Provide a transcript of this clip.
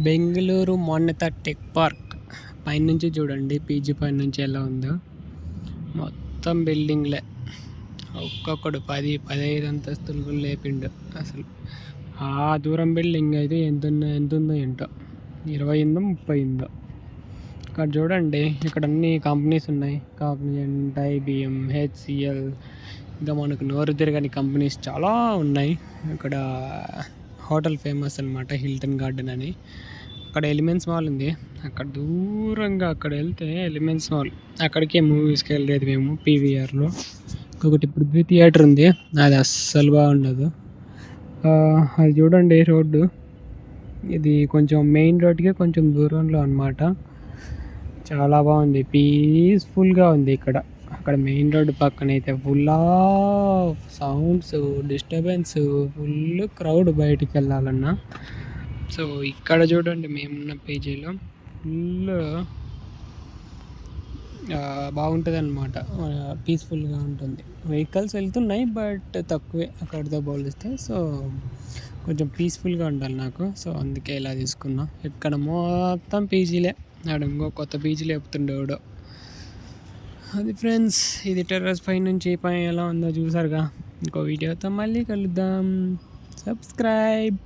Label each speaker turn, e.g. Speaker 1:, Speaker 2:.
Speaker 1: Bengaluru మాన్యత tech park పైనుంచి చూడండి, PG పైనుంచి ఎలా ఉందో. మొత్తం బిల్డింగ్లే, ఒక్కొక్కడు 10-15 అంతస్తులు కూడా లేపిండు అసలు. ఆ దూరం బిల్డింగ్ అయితే ఎంతుందో ఏంటో, 20 ఉందో 30 ఉందో. ఇక్కడ చూడండి, ఇక్కడ అన్ని కంపెనీస్ ఉన్నాయి. కాగ్నిజెంట్, ఐబిఎం, హెచ్సిఎల్, ఇంకా మనకు నోరు తిరగని కంపెనీస్ చాలా ఉన్నాయి. ఇక్కడ హోటల్ ఫేమస్ అనమాట, హిల్టన్ గార్డెన్ అని. అక్కడ ఎలిమెంట్స్ మాల్ ఉంది, అక్కడ దూరంగా అక్కడ వెళ్తే ఎలిమెంట్స్ మాల్. అక్కడికే మూవీస్కి వెళ్ళేది మేము పీవీఆర్లో. ఇంకొకటి పృథ్వీ థియేటర్ ఉంది, అది అస్సలు బాగుండదు. అది చూడండి రోడ్డు, ఇది కొంచెం మెయిన్ రోడ్డుకే కొంచెం దూరంలో అనమాట. చాలా బాగుంది, పీస్ఫుల్గా ఉంది ఇక్కడ. అక్కడ మెయిన్ రోడ్డు పక్కన అయితే full of sounds, disturbance, full crowd బయటికి వెళ్ళాలన్నా. సో ఇక్కడ చూడండి, మేమున్న పేజీలో ఫుల్ బాగుంటుంది అనమాట, పీస్ఫుల్గా ఉంటుంది. వెహికల్స్ వెళ్తున్నాయి బట్ తక్కువే అక్కడితో పోలిస్తే. సో కొంచెం పీస్ఫుల్గా ఉండాలి నాకు, సో అందుకే ఇలా తీసుకున్నా. ఇక్కడ మొత్తం పీజీలే, ఆడ ఇంకో కొత్త పీజీలు చెప్తుండేవాడు. అది ఫ్రెండ్స్, ఇది టెర్రస్ పై నుంచి పై ఎలా ఉందో చూసారుగా. ఇంకో వీడియోతో మళ్ళీ కలుద్దాం. సబ్స్క్రైబ్.